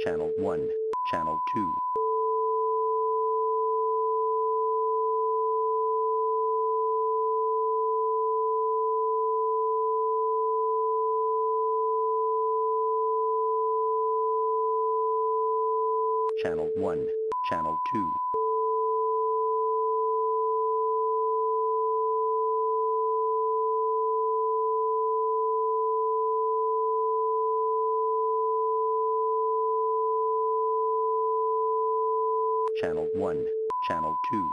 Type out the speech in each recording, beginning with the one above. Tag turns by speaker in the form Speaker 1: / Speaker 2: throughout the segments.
Speaker 1: Channel 1, Channel 2, Channel 1, Channel 2, Channel 1, Channel 2,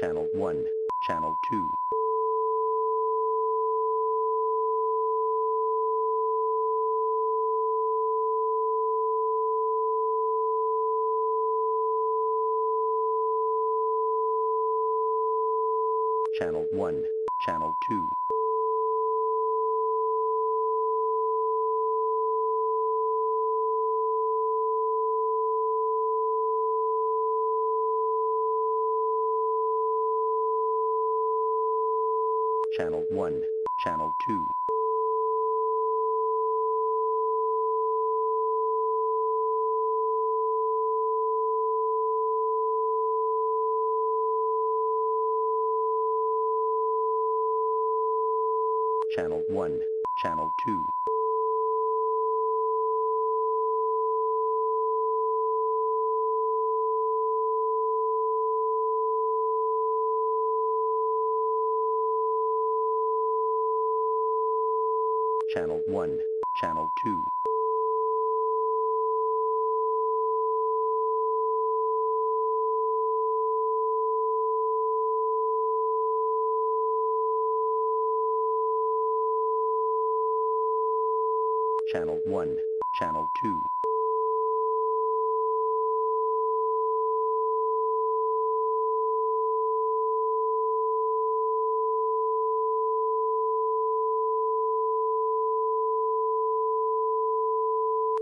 Speaker 1: Channel 1, Channel 2, Channel 1, Channel 2, Channel 1, Channel 2, Channel 1, Channel 2, Channel 1, Channel 2, Channel 1, Channel 2,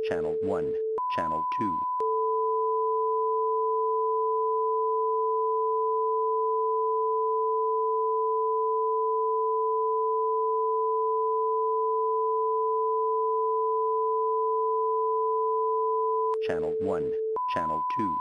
Speaker 1: Channel 1, Channel 2, Channel 1, Channel 2,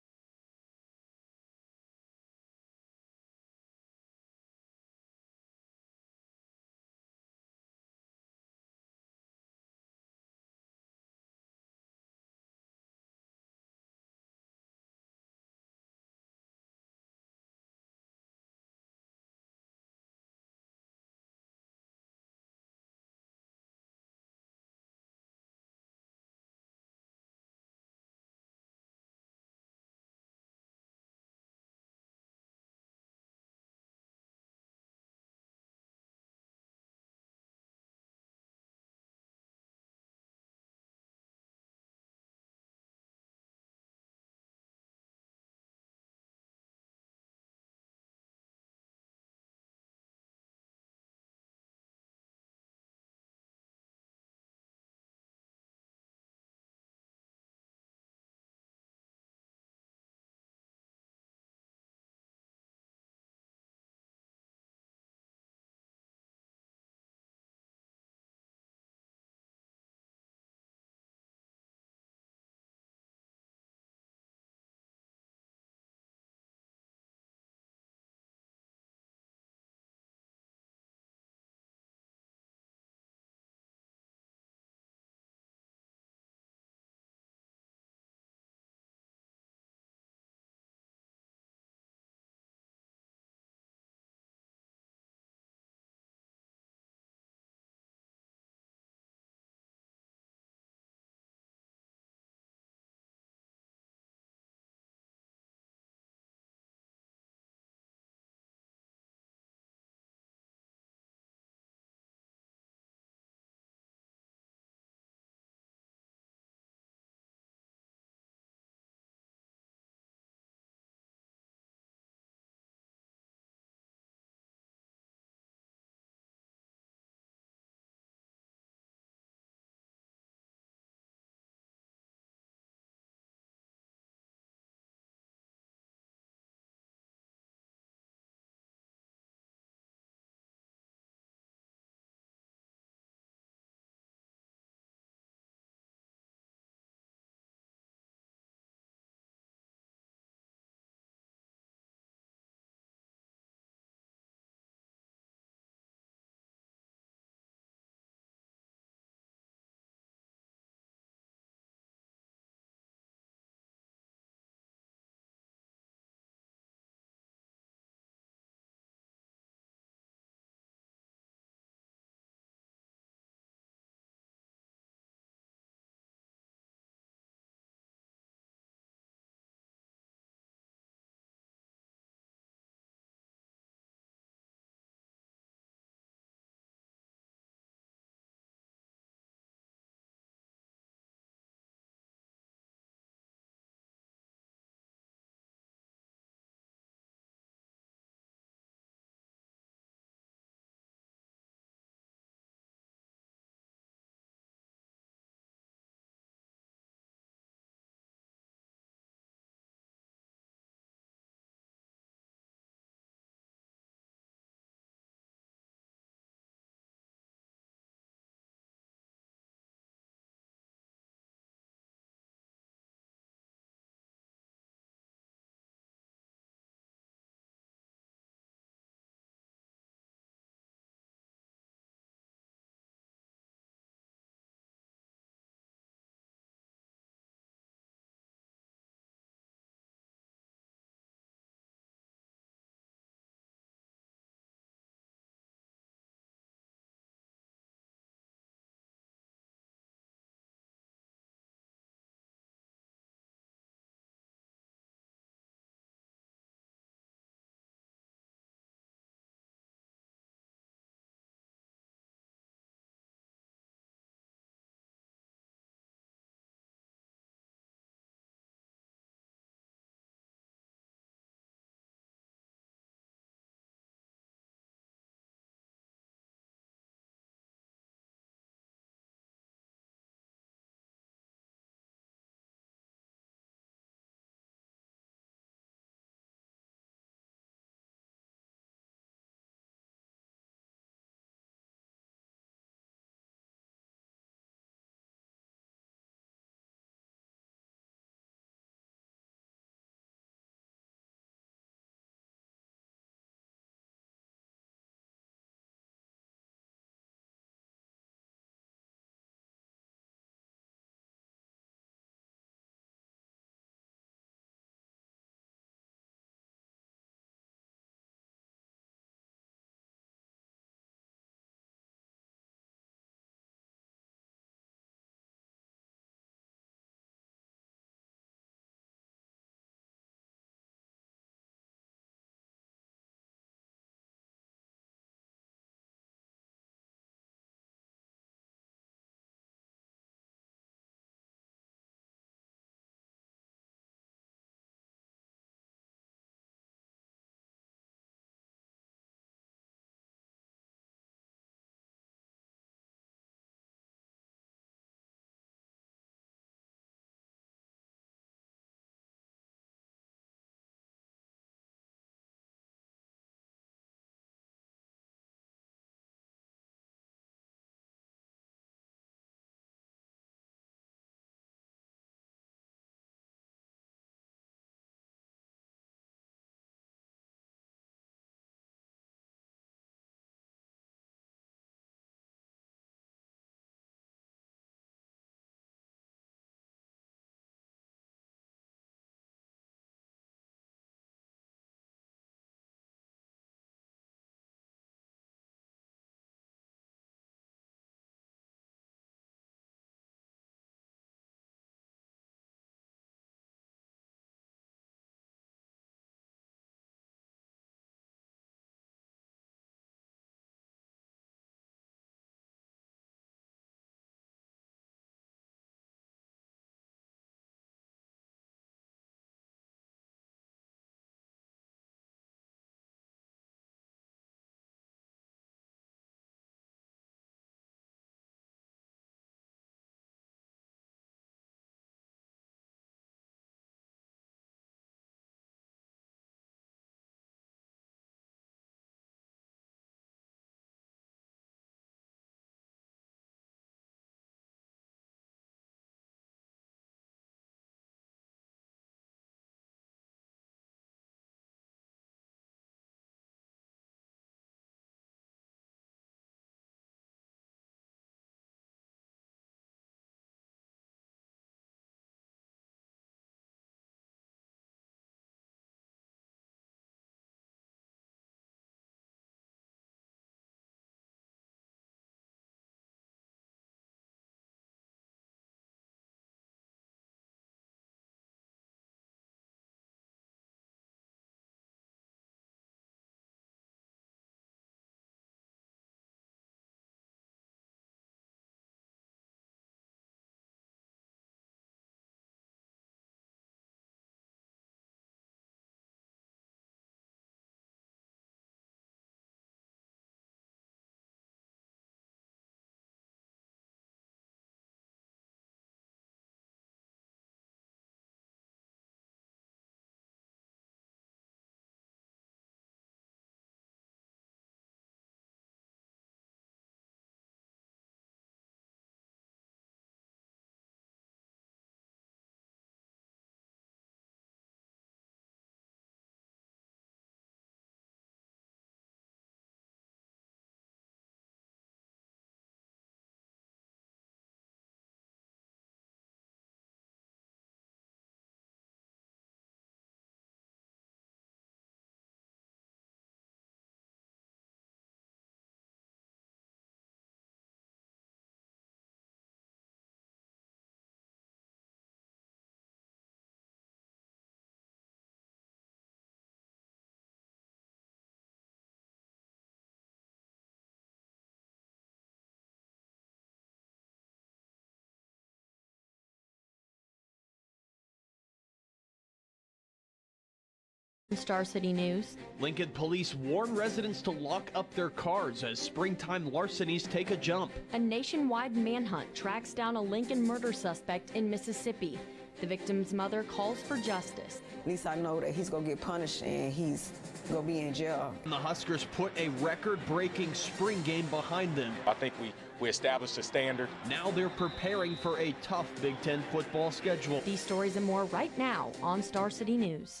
Speaker 2: Star City News.
Speaker 3: Lincoln police warn residents to lock up their cars as springtime larcenies take a jump.
Speaker 2: A nationwide manhunt tracks down a Lincoln murder suspect in Mississippi. The victim's mother calls for justice.
Speaker 4: At least I know that he's going to get punished and he's going to be in jail.
Speaker 3: And the Huskers put a record-breaking spring game behind them.
Speaker 5: I think we established a standard.
Speaker 3: Now they're preparing for a tough Big Ten football schedule.
Speaker 2: These stories and more right now on Star City News.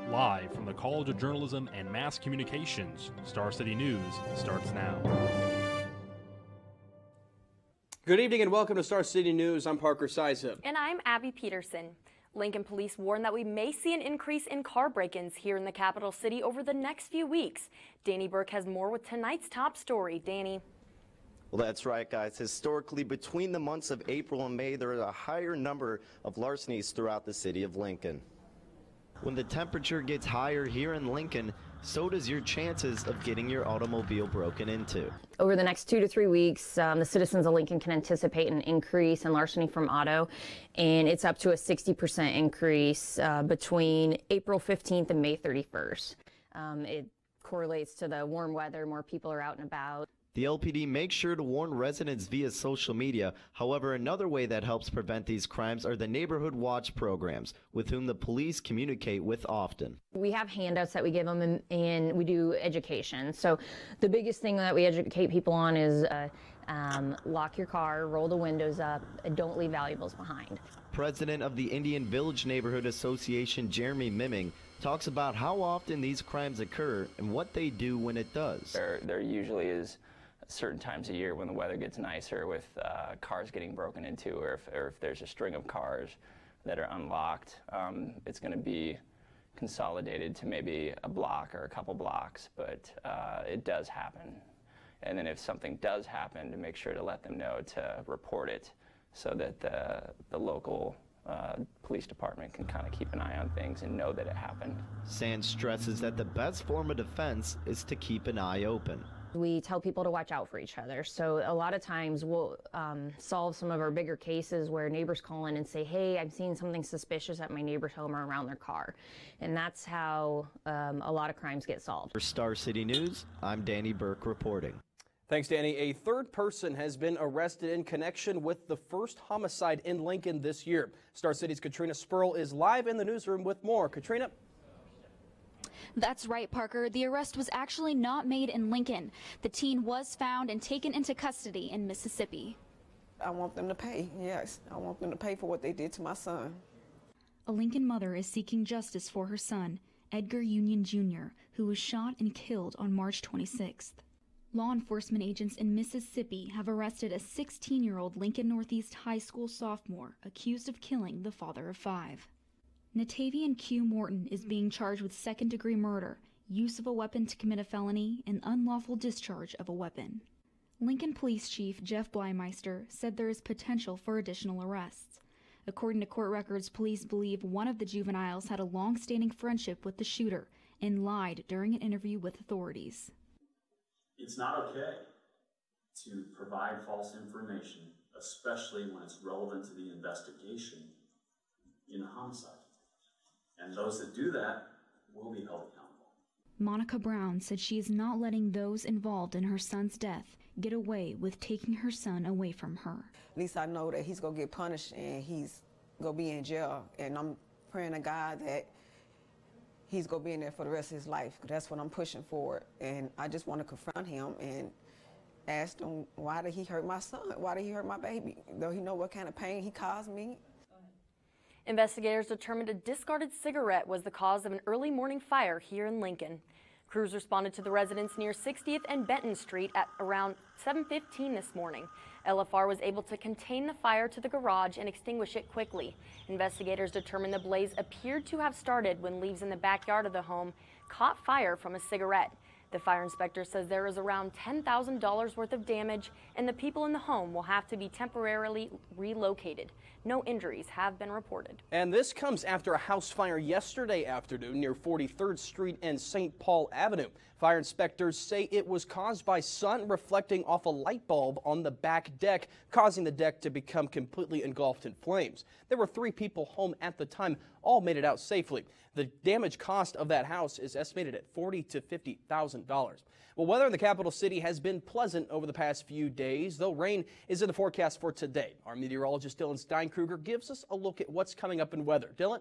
Speaker 6: Live from the College of Journalism and Mass Communications, Star City News starts now.
Speaker 7: Good evening and welcome to Star City News. I'm Parker Siza.
Speaker 8: And I'm Abby Peterson. Lincoln police warn that we may see an increase in car break-ins here in the capital city over the next few weeks. Danny Burke has more with tonight's top story. Danny.
Speaker 9: Well, that's right, guys. Historically, between the months of April and May, there is a higher number of larcenies throughout the city of Lincoln. When the temperature gets higher here in Lincoln, so does your chances of getting your automobile broken into.
Speaker 10: Over the next 2 to 3 weeks, the citizens of Lincoln can anticipate an increase in larceny from auto, and it's up to a 60% increase between April 15th and May 31st. It correlates to the warm weather, more people are out and about.
Speaker 9: The LPD makes sure to warn residents via social media. However, another way that helps prevent these crimes are the Neighborhood Watch programs, with whom the police communicate with often.
Speaker 10: We have handouts that we give them, and we do education. So the biggest thing that we educate people on is lock your car, roll the windows up, and don't leave valuables behind.
Speaker 9: President of the Indian Village Neighborhood Association, Jeremy Miming, talks about how often these crimes occur and what they do when it does.
Speaker 11: There usually is certain times a year when the weather gets nicer with cars getting broken into, or if there's a string of cars that are unlocked, it's going to be consolidated to maybe a block or a couple blocks, but it does happen. And then if something does happen, to make sure to let them know to report it so that the local police department can kind of keep an eye on things and know that it happened.
Speaker 9: Sands stresses that the best form of defense is to keep an eye open.
Speaker 10: We tell people to watch out for each other. So a lot of times we'll solve some of our bigger cases where neighbors call in and say, hey, I'm seeing something suspicious at my neighbor's home or around their car. And that's how a lot of crimes get solved.
Speaker 9: For Star City News, I'm Danny Burke reporting.
Speaker 7: Thanks, Danny. A third person has been arrested in connection with the first homicide in Lincoln this year. Star City's Katrina Spurl is live in the newsroom with more. Katrina?
Speaker 12: That's right, Parker. The arrest was actually not made in Lincoln. The teen was found and taken into custody in Mississippi.
Speaker 4: I want them to pay, yes. I want them to pay for what they did to my son.
Speaker 12: A Lincoln mother is seeking justice for her son, Edgar Union Jr., who was shot and killed on March 26th. Law enforcement agents in Mississippi have arrested a 16-year-old Lincoln Northeast High School sophomore accused of killing the father of 5. Natavian Q. Morton is being charged with second-degree murder, use of a weapon to commit a felony, and unlawful discharge of a weapon. Lincoln Police Chief Jeff Blymeister said there is potential for additional arrests. According to court records, police believe one of the juveniles had a long-standing friendship with the shooter and lied during an interview with authorities.
Speaker 13: It's not okay to provide false information, especially when it's relevant to the investigation in a homicide. And those that do that will be held accountable.
Speaker 12: Monica Brown said she is not letting those involved in her son's death get away with taking her son away from her.
Speaker 4: At least I know that he's going to get punished and he's going to be in jail. And I'm praying to God that he's going to be in there for the rest of his life. That's what I'm pushing for. And I just want to confront him and ask him, why did he hurt my son? Why did he hurt my baby? Though he know what kind of pain he caused me.
Speaker 8: Investigators determined a discarded cigarette was the cause of an early morning fire here in Lincoln. Crews responded to the residence near 60th and Benton Street at around 7:15 this morning. LFR was able to contain the fire to the garage and extinguish it quickly. Investigators determined the blaze appeared to have started when leaves in the backyard of the home caught fire from a cigarette. The fire inspector says there is around $10,000 worth of damage, and the people in the home will have to be temporarily relocated. No injuries have been reported.
Speaker 7: And this comes after a house fire yesterday afternoon near 43rd Street and St. Paul Avenue. Fire inspectors say it was caused by sun reflecting off a light bulb on the back deck, causing the deck to become completely engulfed in flames. There were 3 people home at the time. All made it out safely. The damage cost of that house is estimated at $40,000 to $50,000. Well, weather in the capital city has been pleasant over the past few days, though rain is in the forecast for today. Our meteorologist Dylan Steinkruger gives us a look at what's coming up in weather. Dylan?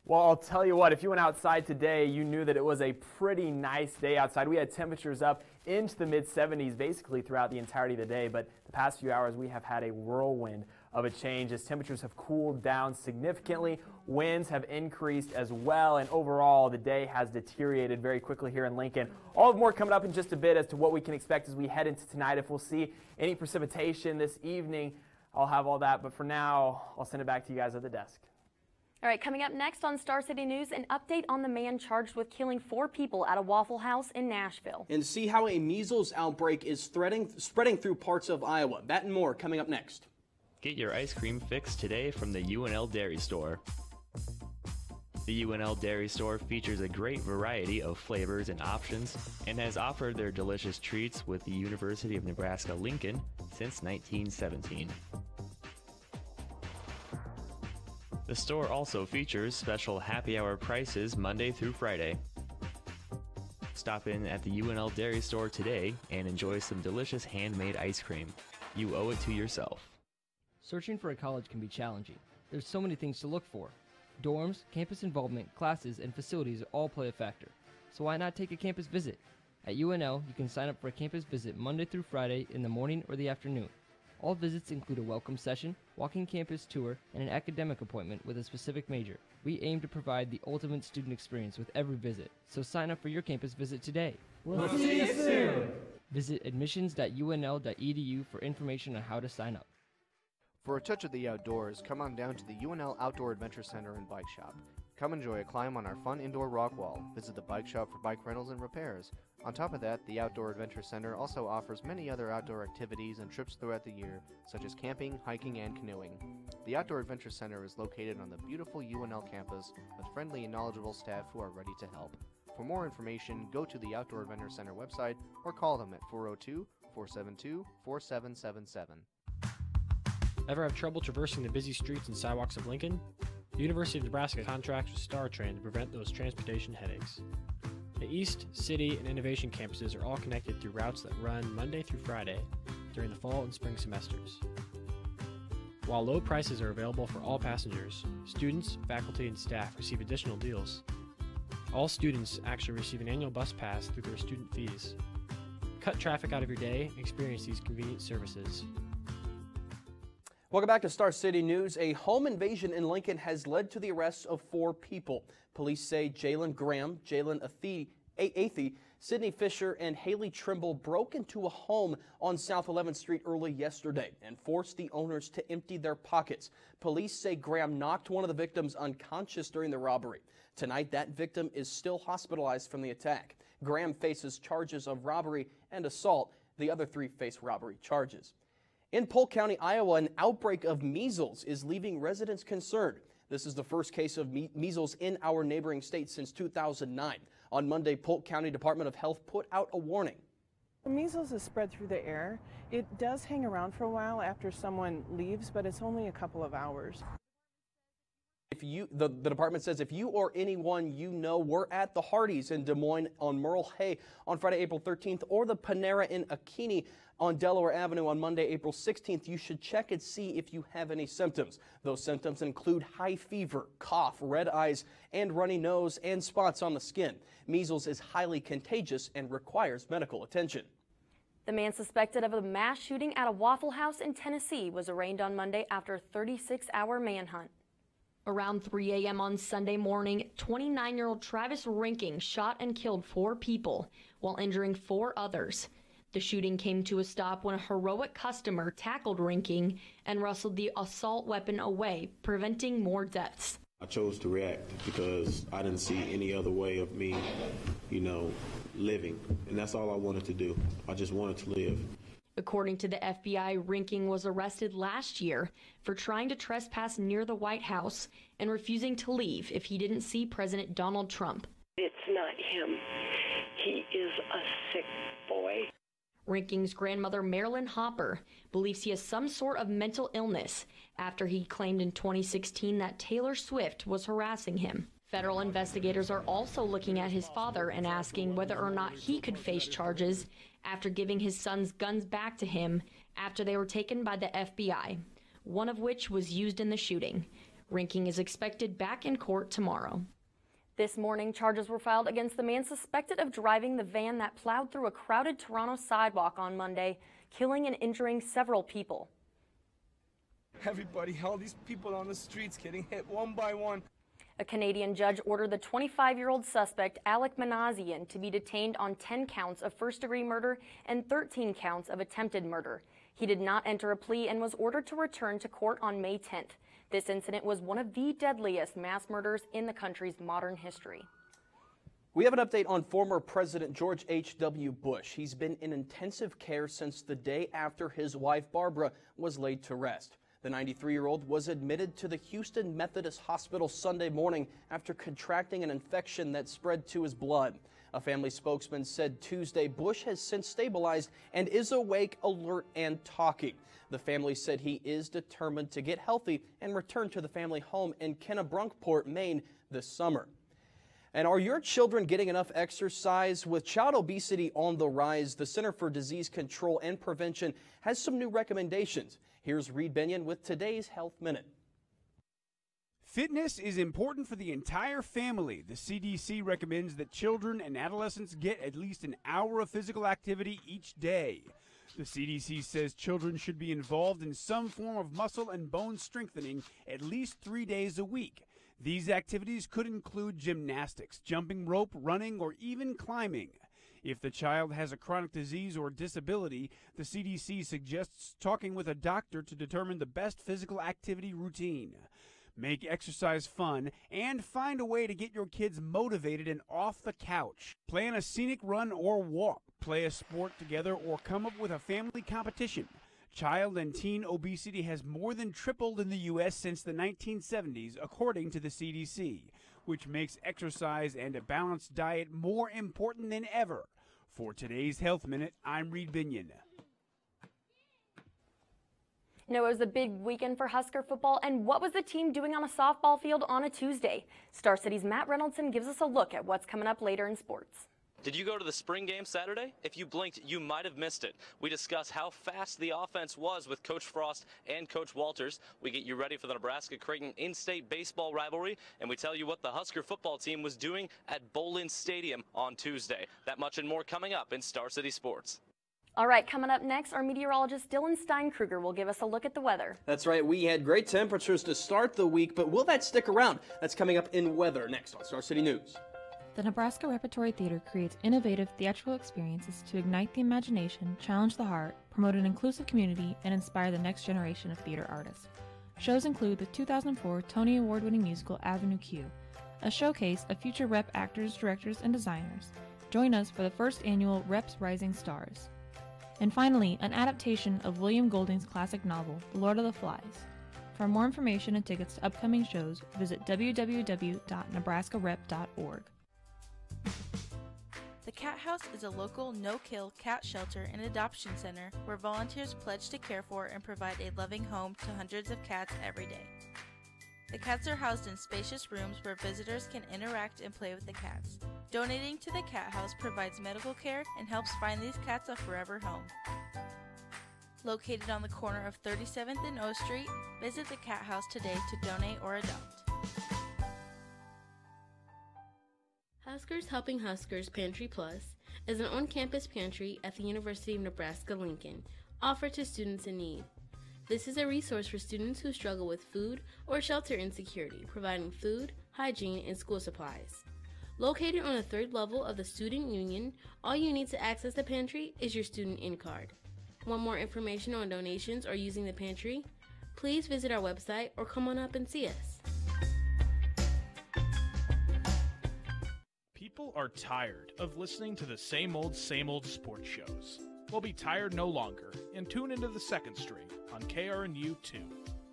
Speaker 14: Well, I'll tell you what, if you went outside today, you knew that it was a pretty nice day outside. We had temperatures up into the mid-70s basically throughout the entirety of the day, but the past few hours we have had a whirlwind of a change as temperatures have cooled down significantly. Winds have increased as well, and overall the day has deteriorated very quickly here in Lincoln. All more coming up in just a bit as to what we can expect as we head into tonight. If we'll see any precipitation this evening, I'll have all that, but for now, I'll send it back to you guys at the desk.
Speaker 8: All right, coming up next on Star City News, an update on the man charged with killing 4 people at a Waffle House in Nashville.
Speaker 7: And see how a measles outbreak is spreading through parts of Iowa. That and more coming up next.
Speaker 15: Get your ice cream fix today from the UNL Dairy Store. The UNL Dairy Store features a great variety of flavors and options and has offered their delicious treats with the University of Nebraska-Lincoln since 1917. The store also features special happy hour prices Monday through Friday. Stop in at the UNL Dairy Store today and enjoy some delicious handmade ice cream. You owe it to yourself.
Speaker 16: Searching for a college can be challenging. There's so many things to look for. Dorms, campus involvement, classes, and facilities all play a factor. So why not take a campus visit? At UNL, you can sign up for a campus visit Monday through Friday in the morning or the afternoon. All visits include a welcome session, walking campus tour, and an academic appointment with a specific major. We aim to provide the ultimate student experience with every visit, so sign up for your campus visit today.
Speaker 17: We'll see you soon!
Speaker 16: Visit admissions.unl.edu for information on how to sign up.
Speaker 18: For a touch of the outdoors, come on down to the UNL Outdoor Adventure Center and Bike Shop. Come enjoy a climb on our fun indoor rock wall, visit the bike shop for bike rentals and repairs. On top of that, the Outdoor Adventure Center also offers many other outdoor activities and trips throughout the year, such as camping, hiking, and canoeing. The Outdoor Adventure Center is located on the beautiful UNL campus with friendly and knowledgeable staff who are ready to help. For more information, go to the Outdoor Adventure Center website or call them at 402-472-4777.
Speaker 19: Ever have trouble traversing the busy streets and sidewalks of Lincoln? The University of Nebraska contracts with StarTran to prevent those transportation headaches. The East, City, and Innovation campuses are all connected through routes that run Monday through Friday during the fall and spring semesters. While low prices are available for all passengers, students, faculty, and staff receive additional deals. All students actually receive an annual bus pass through their student fees. Cut traffic out of your day and experience these convenient services.
Speaker 7: Welcome back to Star City News. A home invasion in Lincoln has led to the arrest of 4 people. Police say Jalen Graham, Jalen Athey, Sydney Fisher, and Haley Trimble broke into a home on South 11th Street early yesterday and forced the owners to empty their pockets. Police say Graham knocked one of the victims unconscious during the robbery. Tonight, that victim is still hospitalized from the attack. Graham faces charges of robbery and assault. The other 3 face robbery charges. In Polk County, Iowa, an outbreak of measles is leaving residents concerned. This is the first case of measles in our neighboring state since 2009. On Monday, Polk County Department of Health put out a warning.
Speaker 20: Measles is spread through the air. It does hang around for a while after someone leaves, but it's only a couple of hours.
Speaker 7: The department says if you or anyone you know were at the Hardee's in Des Moines on Merle Hay on Friday, April 13th, or the Panera in Akini on Delaware Avenue on Monday, April 16th, you should check and see if you have any symptoms. Those symptoms include high fever, cough, red eyes, and runny nose and spots on the skin. Measles is highly contagious and requires medical attention.
Speaker 8: The man suspected of a mass shooting at a Waffle House in Tennessee was arraigned on Monday after a 36-hour manhunt.
Speaker 2: Around 3 a.m. on Sunday morning, 29-year-old Travis Rinking shot and killed 4 people while injuring 4 others. The shooting came to a stop when a heroic customer tackled Rinking and wrestled the assault weapon away, preventing more deaths.
Speaker 21: I chose to react because I didn't see any other way of me, living. And that's all I wanted to do. I just wanted to live.
Speaker 2: According to the FBI, Rinking was arrested last year for trying to trespass near the White House and refusing to leave if he didn't see President Donald Trump.
Speaker 22: It's not him. He is a sick boy.
Speaker 2: Rinking's grandmother, Marilyn Hopper, believes he has some sort of mental illness after he claimed in 2016 that Taylor Swift was harassing him. Federal investigators are also looking at his father and asking whether or not he could face charges after giving his son's guns back to him after they were taken by the FBI, one of which was used in the shooting. Rinking is expected back in court tomorrow.
Speaker 8: This morning, charges were filed against the man suspected of driving the van that plowed through a crowded Toronto sidewalk on Monday, killing and injuring several people.
Speaker 23: Everybody, all these people on the streets getting hit one by one.
Speaker 8: A Canadian judge ordered the 25-year-old suspect, Alec Manassian, to be detained on 10 counts of first-degree murder and 13 counts of attempted murder. He did not enter a plea and was ordered to return to court on May 10th. This incident was one of the deadliest mass murders in the country's modern history.
Speaker 7: We have an update on former President George H.W. Bush. He's been in intensive care since the day after his wife, Barbara, was laid to rest. The 93-year-old was admitted to the Houston Methodist Hospital Sunday morning after contracting an infection that spread to his blood. A family spokesman said Tuesday Bush has since stabilized and is awake, alert, and talking. The family said he is determined to get healthy and return to the family home in Kennebrunkport, Maine this summer. And are your children getting enough exercise? With child obesity on the rise, the Center for Disease Control and Prevention has some new recommendations. Here's Reed Benyon with today's Health Minute.
Speaker 24: Fitness is important for the entire family. The CDC recommends that children and adolescents get at least an hour of physical activity each day. The CDC says children should be involved in some form of muscle and bone strengthening at least 3 days a week. These activities could include gymnastics, jumping rope, running, or even climbing. If the child has a chronic disease or disability, the CDC suggests talking with a doctor to determine the best physical activity routine. Make exercise fun and find a way to get your kids motivated and off the couch. Plan a scenic run or walk, play a sport together, or come up with a family competition. Child and teen obesity has more than tripled in the U.S. since the 1970s, according to the CDC, which makes exercise and a balanced diet more important than ever. For today's Health Minute, I'm Reed Benyon.
Speaker 8: It was a big weekend for Husker football, and what was the team doing on a softball field on a Tuesday? Star City's Matt Reynoldson gives us a look at what's coming up later in sports.
Speaker 25: Did you go to the spring game Saturday? If you blinked, you might have missed it. We discuss how fast the offense was with Coach Frost and Coach Walters. We get you ready for the Nebraska-Creighton in-state baseball rivalry, and we tell you what the Husker football team was doing at Bolin Stadium on Tuesday. That much and more coming up in Star City Sports.
Speaker 8: All right, coming up next, our meteorologist Dylan Steinkruger will give us a look at the weather.
Speaker 7: That's right, we had great temperatures to start the week, but will that stick around? That's coming up in weather next on Star City News.
Speaker 26: The Nebraska Repertory Theater creates innovative theatrical experiences to ignite the imagination, challenge the heart, promote an inclusive community, and inspire the next generation of theater artists. Shows include the 2004 Tony Award-winning musical Avenue Q, a showcase of future rep actors, directors, and designers. Join us for the first annual Reps Rising Stars. And finally, an adaptation of William Golding's classic novel, The Lord of the Flies. For more information and tickets to upcoming shows, visit www.nebraskarep.org.
Speaker 27: The Cat House is a local no-kill cat shelter and adoption center where volunteers pledge to care for and provide a loving home to hundreds of cats every day. The cats are housed in spacious rooms where visitors can interact and play with the cats. Donating to the Cat House provides medical care and helps find these cats a forever home. Located on the corner of 37th and O Street, visit the Cat House today to donate or adopt.
Speaker 28: Huskers Helping Huskers Pantry Plus is an on-campus pantry at the University of Nebraska-Lincoln, offered to students in need. This is a resource for students who struggle with food or shelter insecurity, providing food, hygiene, and school supplies. Located on the third level of the Student Union, all you need to access the pantry is your student in card. Want more information on donations or using the pantry? Please visit our website or come on up and see us.
Speaker 1: People are tired of listening to the same old sports shows. We'll be tired no longer and tune into the second string on KRNU2.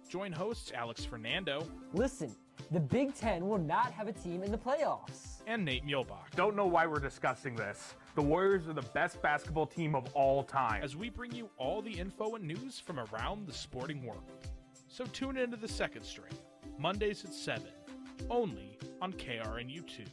Speaker 1: Join hosts Alex Fernando.
Speaker 3: Listen, the Big Ten will not have a team in the playoffs.
Speaker 1: And Nate Muehlbach.
Speaker 5: Don't know why we're discussing this. The Warriors are the best basketball team of all time.
Speaker 1: As we bring you all the info and news from around the sporting world. So tune into the second string, Mondays at 7, only on KRNU2.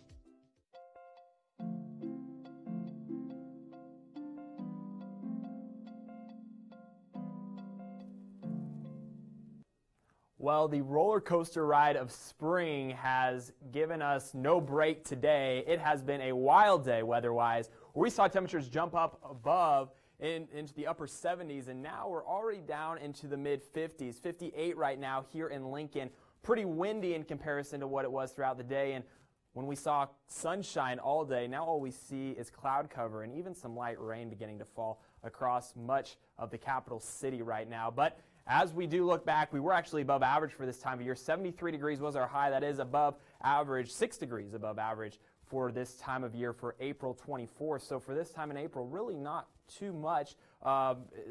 Speaker 14: Well, the roller coaster ride of spring has given us no break today. It has been a wild day weather-wise. We saw temperatures jump up above into the upper 70s, and now we're already down into the mid-50s. 58 right now here in Lincoln. Pretty windy in comparison to what it was throughout the day. And when we saw sunshine all day, now all we see is cloud cover and even some light rain beginning to fall across much of the capital city right now. But as we do look back, we were actually above average for this time of year. 73 degrees was our high. That is above average, 6 degrees above average for this time of year for April 24th. So for this time in April, really not too much.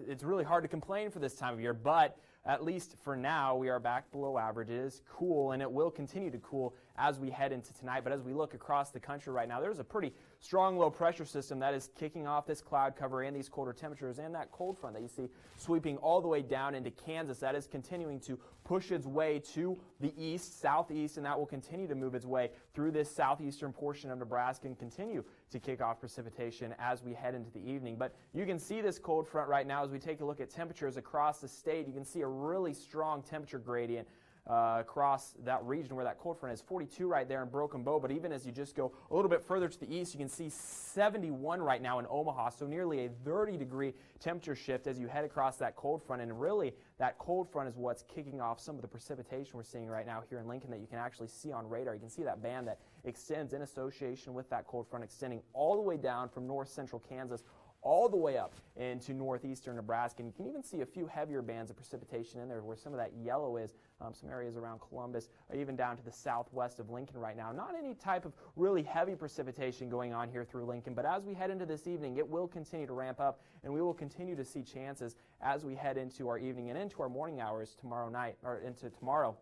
Speaker 14: It's really hard to complain for this time of year, but at least for now, we are back below average. It is cool, and it will continue to cool as we head into tonight. But as we look across the country right now, there's a pretty strong low pressure system that is kicking off this cloud cover and these colder temperatures and that cold front that you see sweeping all the way down into Kansas. That is continuing to push its way to the east, southeast, and that will continue to move its way through this southeastern portion of Nebraska and continue to kick off precipitation as we head into the evening. But you can see this cold front right now as we take a look at temperatures across the state. You can see a really strong temperature gradient across that region where that cold front is. 42 right there in Broken Bow, but even as you just go a little bit further to the east, you can see 71 right now in Omaha, so nearly a 30-degree temperature shift as you head across that cold front. And really, that cold front is what's kicking off some of the precipitation we're seeing right now here in Lincoln that you can actually see on radar. You can see that band that extends in association with that cold front extending all the way down from north central Kansas all the way up into northeastern Nebraska. And you can even see a few heavier bands of precipitation in there where some of that yellow is, some areas around Columbus, even down to the southwest of Lincoln right now. Not any type of really heavy precipitation going on here through Lincoln, but as we head into this evening, it will continue to ramp up, and we will continue to see chances as we head into our evening and into our morning hours tomorrow night, or into tomorrow.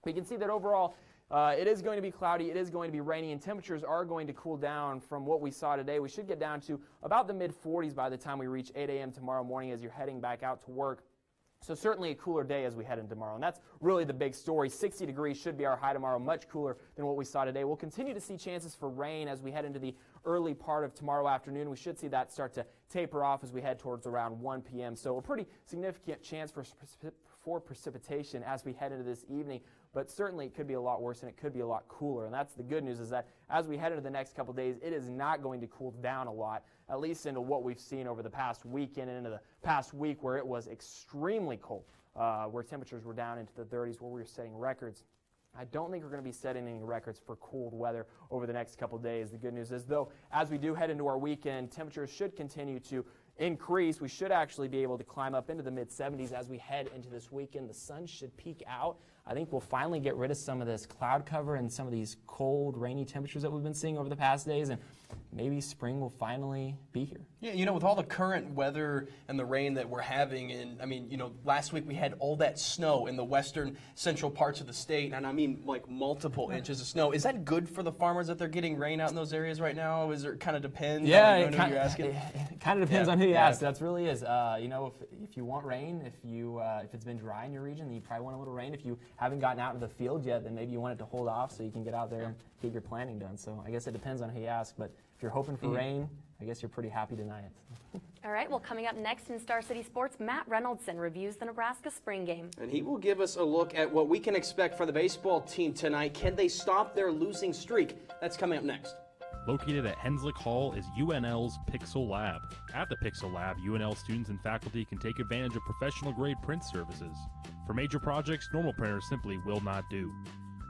Speaker 14: We can see that overall, it is going to be cloudy, it is going to be rainy, and temperatures are going to cool down from what we saw today. We should get down to about the mid-40s by the time we reach 8 a.m. tomorrow morning as you're heading back out to work. So certainly a cooler day as we head into tomorrow, and that's really the big story. 60 degrees should be our high tomorrow, much cooler than what we saw today. We'll continue to see chances for rain as we head into the early part of tomorrow afternoon. We should see that start to taper off as we head towards around 1 p.m. So a pretty significant chance for precipitation as we head into this evening. But certainly it could be a lot worse and it could be a lot cooler. And that's the good news, is that as we head into the next couple days, it is not going to cool down a lot, at least into what we've seen over the past weekend and into the past week where it was extremely cold, where temperatures were down into the 30s, where we were setting records. I don't think we're going to be setting any records for cold weather over the next couple days. The good news is, though, as we do head into our weekend, temperatures should continue to increase. We should actually be able to climb up into the mid-70s as we head into this weekend. The sun should peak out. I think we'll finally get rid of some of this cloud cover and some of these cold, rainy temperatures that we've been seeing over the past days, and maybe spring will finally be here.
Speaker 7: Yeah, you know, with all the current weather and the rain that we're having, and I mean, you know, last week we had all that snow in the western central parts of the state, and I mean like multiple inches of snow. Is that good for the farmers that they're getting rain out in those areas right now? Is it kind of depends?
Speaker 14: Yeah,
Speaker 7: on who you're asking?
Speaker 14: It kind of depends on who you ask. That really is. You know, if you want rain, if it's been dry in your region, then you probably want a little rain. If you haven't gotten out into the field yet, then maybe you want it to hold off so you can get out there and get your planting done. So I guess it depends on who you ask, but if you're hoping for rain, I guess you're pretty happy tonight.
Speaker 8: All right, well, coming up next in Star City Sports, Matt Reynoldson reviews the Nebraska spring game.
Speaker 7: And he will give us a look at what we can expect for the baseball team tonight. Can they stop their losing streak? That's coming up next.
Speaker 6: Located at Henslick Hall is UNL's Pixel Lab. At the Pixel Lab, UNL students and faculty can take advantage of professional-grade print services. For major projects, normal printers simply will not do.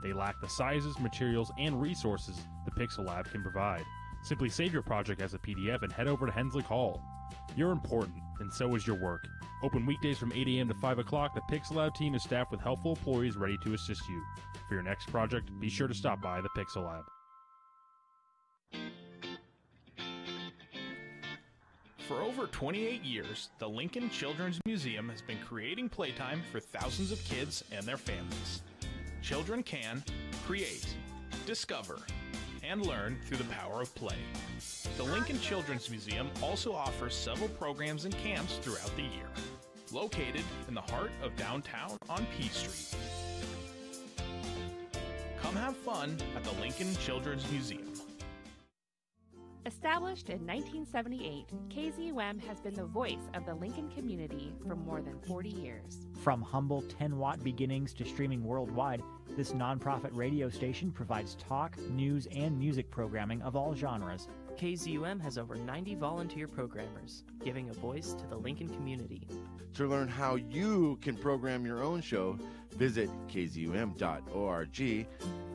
Speaker 6: They lack the sizes, materials, and resources the Pixel Lab can provide. Simply save your project as a PDF and head over to Henslick Hall. You're important, and so is your work. Open weekdays from 8 a.m. to 5 o'clock, the Pixel Lab team is staffed with helpful employees ready to assist you. For your next project, be sure to stop by the Pixel Lab.
Speaker 1: For over 28 years, the Lincoln Children's Museum has been creating playtime for thousands of kids and their families. Children can create, discover, and learn through the power of play. The Lincoln Children's Museum also offers several programs and camps throughout the year. Located in the heart of downtown on P Street. Come have fun at the Lincoln Children's Museum.
Speaker 4: Established in 1978, KZUM has been the voice of the Lincoln community for more than 40 years.
Speaker 9: From humble 10-watt beginnings to streaming worldwide, this nonprofit radio station provides talk, news, and music programming of all genres.
Speaker 10: KZUM has over 90 volunteer programmers, giving a voice to the Lincoln community.
Speaker 11: To learn how you can program your own show, visit kzum.org.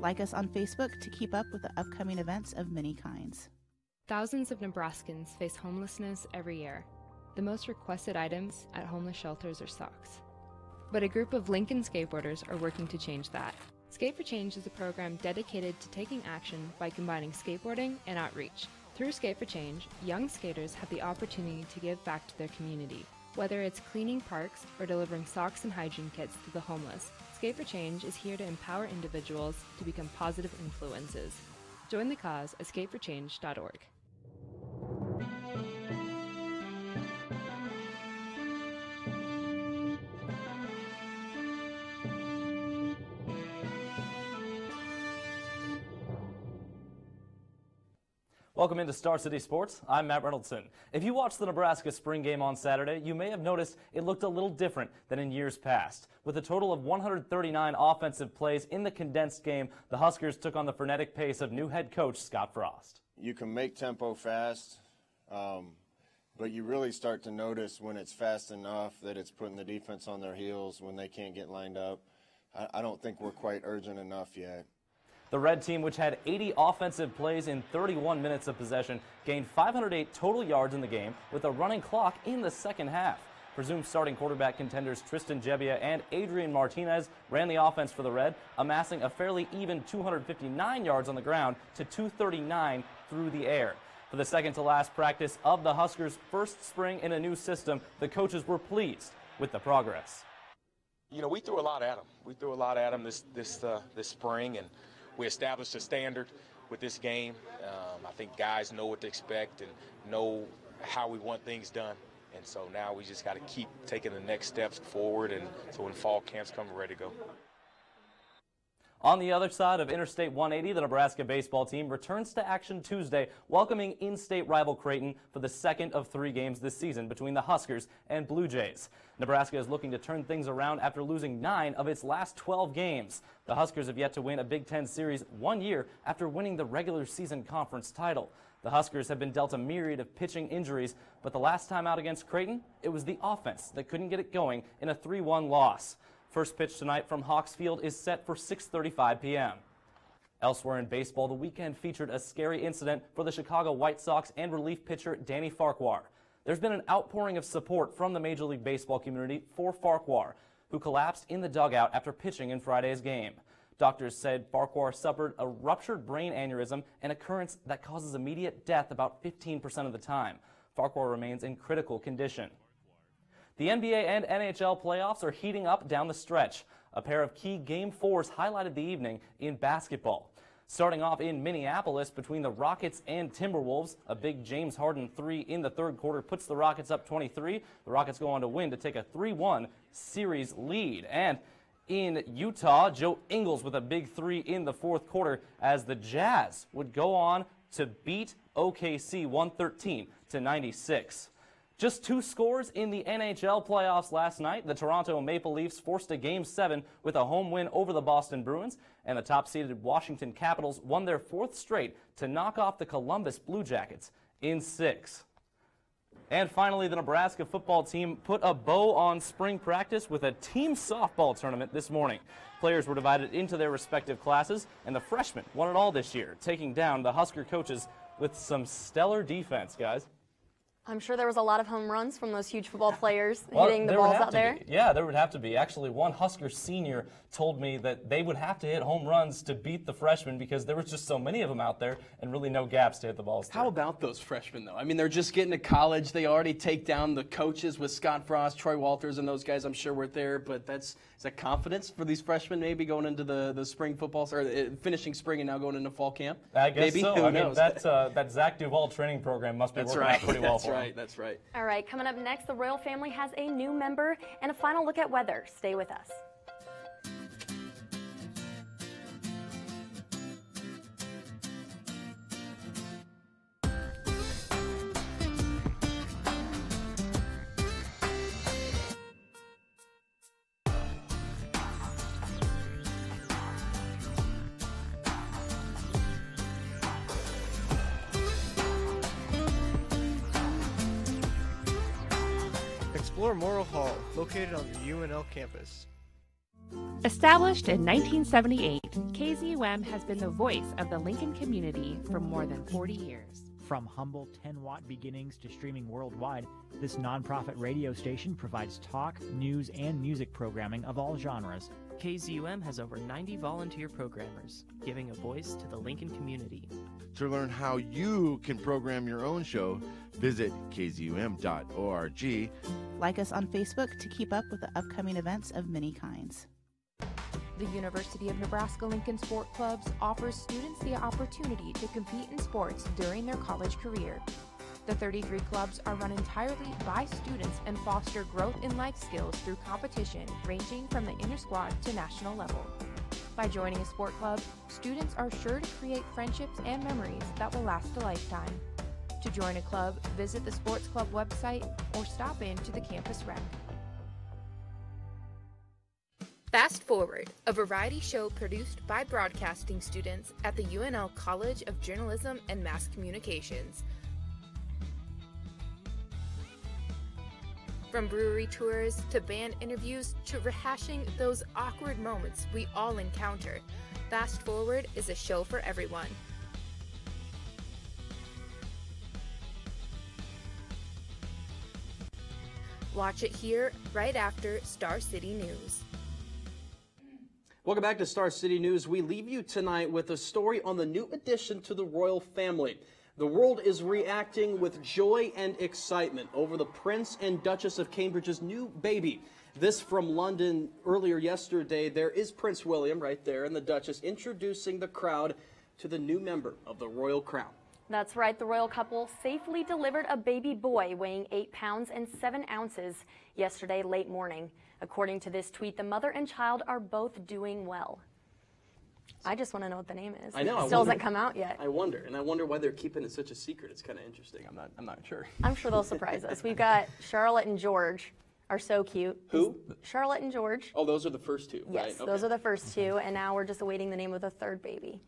Speaker 12: Like us on Facebook to keep up with the upcoming events of many kinds.
Speaker 26: Thousands of Nebraskans face homelessness every year. The most requested items at homeless shelters are socks. But a group of Lincoln skateboarders are working to change that. Skate for Change is a program dedicated to taking action by combining skateboarding and outreach. Through Skate for Change, young skaters have the opportunity to give back to their community. Whether it's cleaning parks or delivering socks and hygiene kits to the homeless, Skate for Change is here to empower individuals to become positive influences. Join the cause at skateforchange.org.
Speaker 25: Welcome into Star City Sports. I'm Matt Reynoldson. If you watched the Nebraska spring game on Saturday, you may have noticed it looked a little different than in years past. With a total of 139 offensive plays in the condensed game, the Huskers took on the frenetic pace of new head coach Scott Frost.
Speaker 13: You can make tempo fast, but you really start to notice when it's fast enough that it's putting the defense on their heels when they can't get lined up. I don't think we're quite urgent enough yet.
Speaker 25: The Red team, which had 80 offensive plays in 31 minutes of possession, gained 508 total yards in the game with a running clock in the second half. Presumed starting quarterback contenders Tristan Gebbia and Adrian Martinez ran the offense for the Red, amassing a fairly even 259 yards on the ground to 239 through the air. For the second to last practice of the Huskers' first spring in a new system, the coaches were pleased with the progress.
Speaker 15: You know, we threw a lot at them. We threw a lot at them this spring, and we established a standard with this game. I think guys know what to expect and know how we want things done. And so now we just got to keep taking the next steps forward, and so when fall camps come, we're ready to go.
Speaker 25: On the other side of Interstate 180, the Nebraska baseball team returns to action Tuesday, welcoming in-state rival Creighton for the second of 3 games this season between the Huskers and Blue Jays. Nebraska is looking to turn things around after losing 9 of its last 12 games. The Huskers have yet to win a Big Ten series 1 year after winning the regular season conference title. The Huskers have been dealt a myriad of pitching injuries, but the last time out against Creighton, it was the offense that couldn't get it going in a 3-1 loss. First pitch tonight from Hawks Field is set for 6:35 p.m. Elsewhere in baseball, the weekend featured a scary incident for the Chicago White Sox and relief pitcher Danny Farquhar. There's been an outpouring of support from the Major League Baseball community for Farquhar, who collapsed in the dugout after pitching in Friday's game. Doctors said Farquhar suffered a ruptured brain aneurysm, an occurrence that causes immediate death about 15% of the time. Farquhar remains in critical condition. The NBA and NHL playoffs are heating up down the stretch. A pair of key Game 4s highlighted the evening in basketball. Starting off in Minneapolis between the Rockets and Timberwolves, a big James Harden 3 in the third quarter puts the Rockets up 23. The Rockets go on to win to take a 3-1 series lead. And in Utah, Joe Ingles with a big 3 in the fourth quarter as the Jazz would go on to beat OKC 113-96. Just 2 scores in the NHL playoffs last night. The Toronto Maple Leafs forced a Game 7 with a home win over the Boston Bruins, and the top-seeded Washington Capitals won their 4th straight to knock off the Columbus Blue Jackets in 6. And finally, the Nebraska football team put a bow on spring practice with a team softball tournament this morning. Players were divided into their respective classes, and the freshmen won it all this year, taking down the Husker coaches with some stellar defense, guys.
Speaker 8: I'm sure there was a lot of home runs from those huge football players hitting the balls out there.
Speaker 2: Yeah, there would have to be. Actually, one Husker senior told me that they would have to hit home runs to beat the freshmen because there was just so many of them out there and really no gaps to hit the balls through.
Speaker 7: How about those freshmen, though? I mean, they're just getting to college. They already take down the coaches with Scott Frost, Troy Walters, and those guys I'm sure were there. But is that confidence for these freshmen maybe going into the spring football, or finishing spring and now going into fall camp?
Speaker 2: I guess
Speaker 7: maybe?
Speaker 2: so.
Speaker 7: Who
Speaker 2: I
Speaker 7: knows?
Speaker 2: mean, that Zach Duval training program must be working out pretty well for him.
Speaker 7: That's right.
Speaker 8: All right, coming up next, the royal family has a new member and a final look at weather. Stay with us.
Speaker 16: Explore Morrill Hall, located on the UNL campus.
Speaker 4: Established in 1978, KZUM has been the voice of the Lincoln community for more than 40 years.
Speaker 9: From humble 10-watt beginnings to streaming worldwide, this nonprofit radio station provides talk, news, and music programming of all genres.
Speaker 10: KZUM has over 90 volunteer programmers, giving a voice to the Lincoln community.
Speaker 11: To learn how you can program your own show, visit kzum.org.
Speaker 12: Like us on Facebook to keep up with the upcoming events of many kinds.
Speaker 26: The University of Nebraska-Lincoln Sport Clubs offers students the opportunity to compete in sports during their college career. The 33 clubs are run entirely by students and foster growth in life skills through competition ranging from the inter-squad to national level. By joining a sport club, students are sure to create friendships and memories that will last a lifetime. To join a club, visit the sports club website or stop in to the campus rec. Fast Forward, a variety show produced by broadcasting students at the UNL College of Journalism and Mass Communications. From brewery tours to band interviews to rehashing those awkward moments we all encounter, Fast Forward is a show for everyone. Watch it here right after Star City News.
Speaker 7: Welcome back to Star City News. We leave you tonight with a story on the new addition to the royal family. The world is reacting with joy and excitement over the Prince and Duchess of Cambridge's new baby. This from London earlier yesterday. There is Prince William right there and the Duchess introducing the crowd to the new member of the royal crown.
Speaker 8: That's right, the royal couple safely delivered a baby boy weighing 8 pounds and 7 ounces yesterday late morning. According to this tweet, the mother and child are both doing well. I just want to know what the name is.
Speaker 7: I know.
Speaker 8: It still hasn't come out yet.
Speaker 7: I wonder why they're keeping it such a secret. It's kind of interesting. I'm not sure.
Speaker 8: I'm sure they'll surprise us. We've got Charlotte and George are so cute.
Speaker 7: Who?
Speaker 8: Charlotte and George.
Speaker 7: Oh, those are the first two,
Speaker 8: Yes,
Speaker 7: right? Okay.
Speaker 8: those are the first two, and now we're just awaiting the name of the third baby.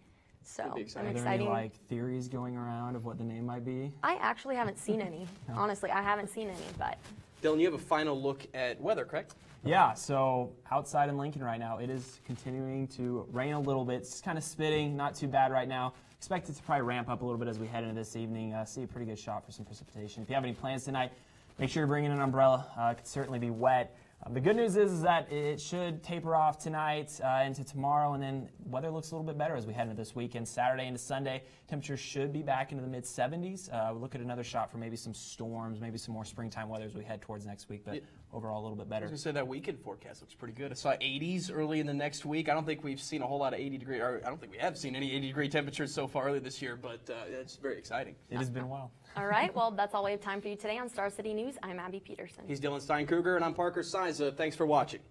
Speaker 8: So I'm
Speaker 14: Are there
Speaker 8: excited.
Speaker 14: any theories going around of what the name might be?
Speaker 8: I actually haven't seen any.
Speaker 14: No.
Speaker 8: Honestly, I haven't seen any, but.
Speaker 7: Dylan, you have a final look at weather, correct?
Speaker 14: Yeah, so outside in Lincoln right now, it is continuing to rain a little bit. It's kind of spitting, not too bad right now. Expect it to probably ramp up a little bit as we head into this evening. See a pretty good shot for some precipitation. If you have any plans tonight, make sure you're bringing an umbrella. It could certainly be wet. The good news is that it should taper off tonight into tomorrow, and then weather looks a little bit better as we head into this weekend. Saturday into Sunday, temperatures should be back into the mid-70s. We'll look at another shot for maybe some storms, maybe some more springtime weather as we head towards next week, but overall a little bit better.
Speaker 7: I was going to say that weekend forecast looks pretty good. I saw 80s early in the next week. I don't think we've seen a whole lot of 80-degree, or I don't think we have seen any 80-degree temperatures so far early this year, but it's very exciting.
Speaker 14: It has been a while.
Speaker 8: All right, well, that's all we have time for you today on Star City News. I'm Abby Peterson.
Speaker 7: He's Dylan Stein-Kruger, and I'm Parker Siza. Thanks for watching.